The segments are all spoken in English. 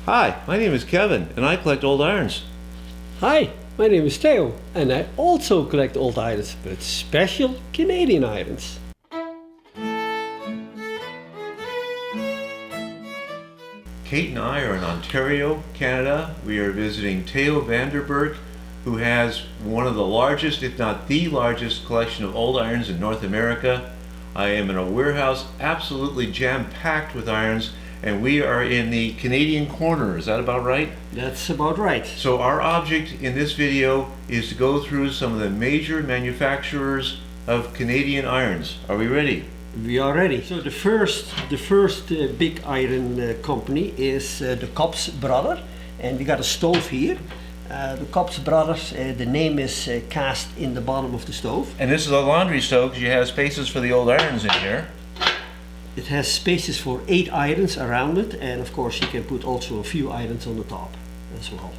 Hi, my name is Kevin and I collect old irons. Hi, my name is Theo and I also collect old irons, but special Canadian irons. Kate and I are in Ontario, Canada. We are visiting Theo Vandenberk, who has one of the largest, if not the largest, collection of old irons in North America. I am in a warehouse absolutely jam-packed with irons, and we are in the Canadian corner. Is that about right? That's about right. So our object in this video is to go through some of the major manufacturers of Canadian irons. Are we ready? We are ready. So the first big iron company is the Copp's brother, and we got a stove here. The Copp's brothers, the name is cast in the bottom of the stove. And this is a laundry stove because you have spaces for the old irons in here. It has spaces for 8 irons around it, and of course you can put also a few irons on the top as well.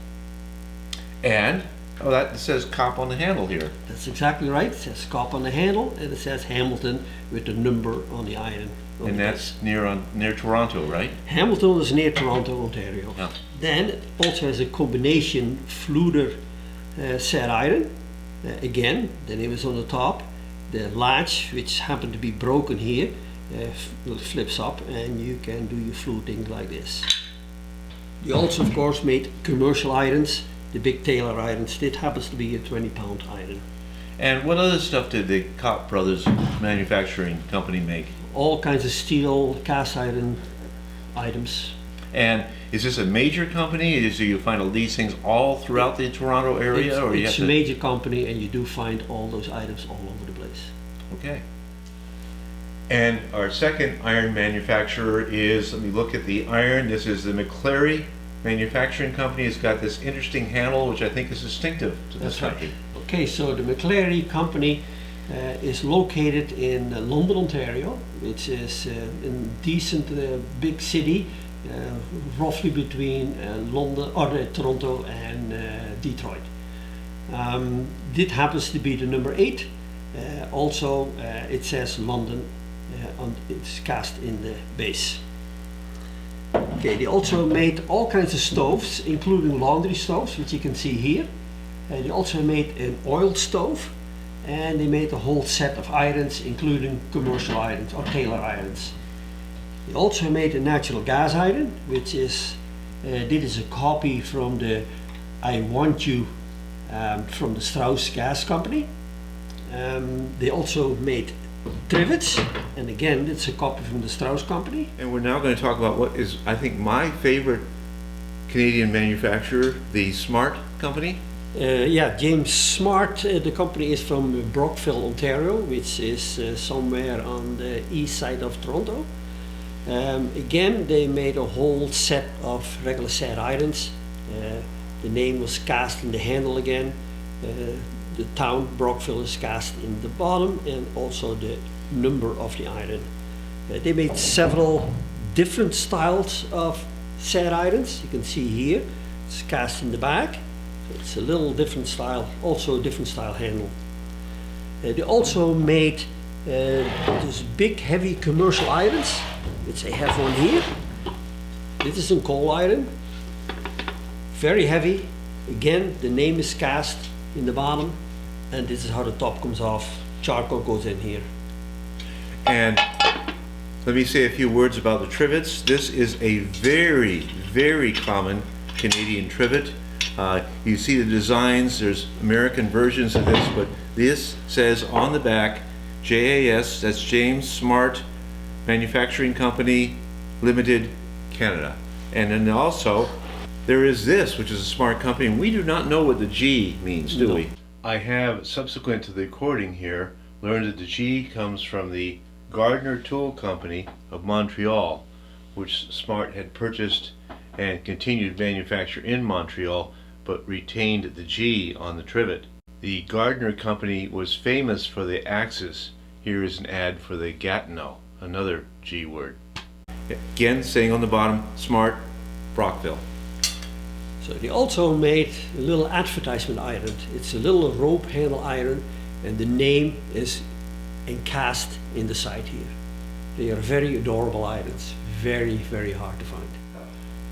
And oh, that says Copp on the handle here. That's exactly right. It says Copp on the handle, and it says Hamilton with the number on the iron. And that's near Toronto, right? Hamilton is near Toronto, Ontario. Yeah. Then it also has a combination Fluder set iron. Again, the name is on the top. The latch, which happened to be broken here, flips up and you can do your fluting like this. You also of course made commercial irons, the big Taylor irons. This happens to be a 20-pound iron. And what other stuff did the Copp Brothers Manufacturing Company make? All kinds of steel, cast iron items. And is this a major company? Do you find these things all throughout the Toronto area? It's a major company, and you do find all those items all over the place. Okay. And our second iron manufacturer is, let me look at the iron. This is the McClary Manufacturing Company. It's got this interesting handle, which I think is distinctive to this country. Right. Okay, so the McClary Company is located in London, Ontario, which is a decent big city, roughly between Toronto and Detroit. This happens to be the number 8. Also, it says London. It's cast in the base. Okay, they also made all kinds of stoves, including laundry stoves, which you can see here. They also made an oil stove, and they made a whole set of irons, including commercial irons or Taylor irons. They also made a natural gas iron, which is this is a copy from the I Want You from the Strauss Gas Company. They also made trivets, and again it's a copy from the Strauss Company. And we're now going to talk about what is, I think, my favorite Canadian manufacturer, the Smart Company. Yeah, James Smart. The company is from Brockville, Ontario, which is somewhere on the east side of Toronto. Again, they made a whole set of regular set irons. The name was cast in the handle again. The town Brockville is cast in the bottom, and also the number of the iron. They made several different styles of set irons. You can see here, it's cast in the back. So it's a little different style, also a different style handle. They also made these big heavy commercial irons, which I have one here. This is a coal iron, very heavy. Again, the name is cast in the bottom, and this is how the top comes off. Charcoal goes in here. And let me say a few words about the trivets. This is a very, very common Canadian trivet. You see the designs, there's American versions of this, but this says on the back, JAS, that's James Smart Manufacturing Company Limited, Canada. And then also, there is this, which is a Smart Company, and we do not know what the G means, do we? I have, subsequent to the recording here, learned that the G comes from the Gardner Tool Company of Montreal, which Smart had purchased and continued to manufacture in Montreal, but retained the G on the trivet. The Gardner Company was famous for the axes. Here is an ad for the Gatineau, another G word. Again, saying on the bottom, Smart, Brockville. So they also made a little advertisement iron. It's a little rope handle iron, and the name is encast in the side here. They are very adorable irons, very, very hard to find.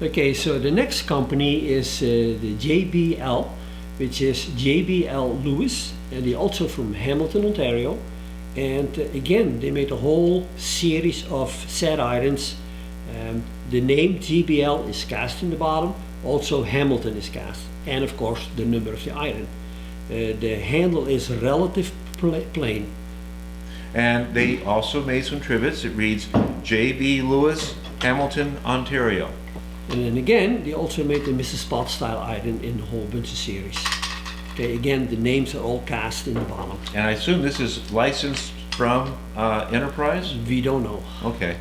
Okay, so the next company is the JBL, which is JBL Lewis, and they're also from Hamilton, Ontario. And again, they made a whole series of set irons. The name JBL is cast in the bottom, also Hamilton is cast, and of course the number of the iron. The handle is relative plain. And they also made some trivets. It reads J.B. Lewis, Hamilton, Ontario. And then again, they also made the Mrs. Pot style iron in a whole bunch of series. Okay, again, the names are all cast in the bottom. And I assume this is licensed from Enterprise? We don't know. Okay.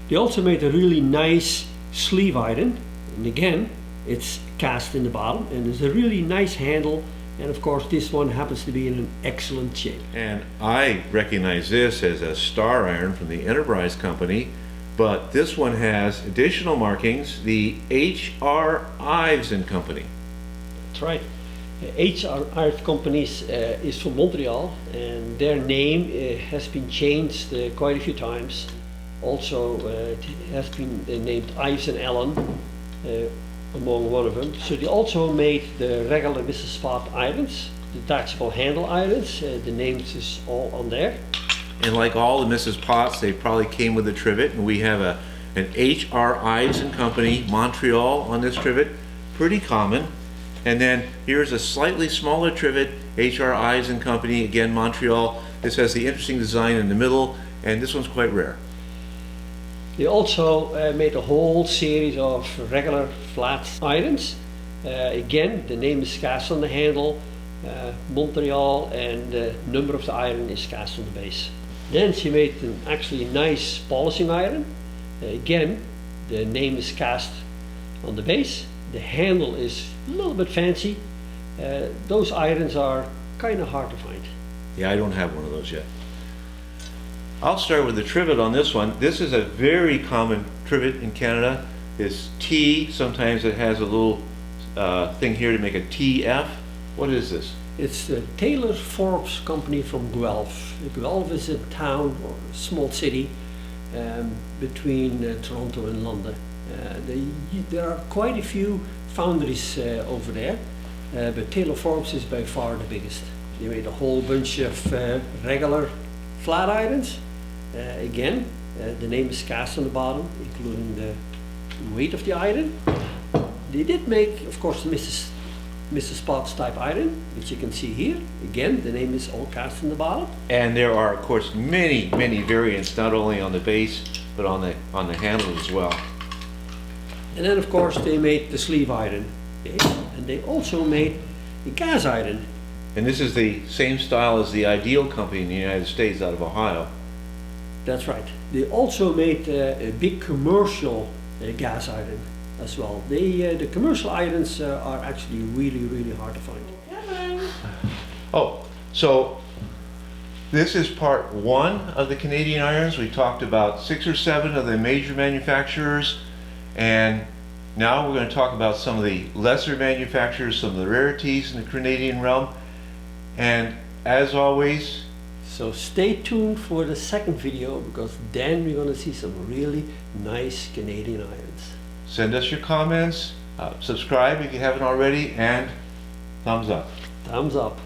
They also made a really nice sleeve iron, and again, it's cast in the bottom, and it's a really nice handle. And of course, this one happens to be in an excellent shape. And I recognize this as a star iron from the Enterprise Company, but this one has additional markings, the H.R. Ives and Company. That's right. H.R. Ives Company is from Montreal, and their name has been changed quite a few times. Also, it has been named Ives and Allen, among one of them. So they also made the regular Mrs. Pot irons, detachable handle irons. The names is all on there. And like all the Mrs. Potts, they probably came with a trivet, and we have an H.R. Ives and Company Montreal on this trivet, pretty common. And then here's a slightly smaller trivet, H.R. Ives and Company, again Montreal. This has the interesting design in the middle, and this one's quite rare. They also made a whole series of regular flat irons. Again, the name is cast on the handle, Montreal, and the number of the iron is cast on the base. Then she made an actually nice polishing iron. Again, the name is cast on the base. The handle is a little bit fancy. Those irons are kind of hard to find. Yeah, I don't have one of those yet. I'll start with the trivet on this one. This is a very common trivet in Canada. It's T, sometimes it has a little thing here to make a TF. What is this? It's the Taylor Forbes company from Guelph. Guelph is a town or a small city between Toronto and London. There are quite a few foundries over there, but Taylor Forbes is by far the biggest. They made a whole bunch of regular flat irons. Again, the name is cast on the bottom, including the weight of the iron. They did make, of course, the Mrs. Potts type iron, which you can see here. Again, the name is all cast on the bottom. And there are, of course, many variants, not only on the base, but on the handle as well. And then, of course, they made the sleeve iron. Okay? And they also made the gas iron. And this is the same style as the Ideal Company in the United States out of Ohio. That's right. They also made a big commercial gas iron as well. The commercial irons are actually really hard to find. Oh, so this is part one of the Canadian irons. We talked about 6 or 7 of the major manufacturers, and now we're going to talk about some of the lesser manufacturers, some of the rarities in the Canadian realm. And as always, so stay tuned for the second video, because then we're going to see some really nice Canadian irons. send us your comments, subscribe if you haven't already, and thumbs up. Thumbs up.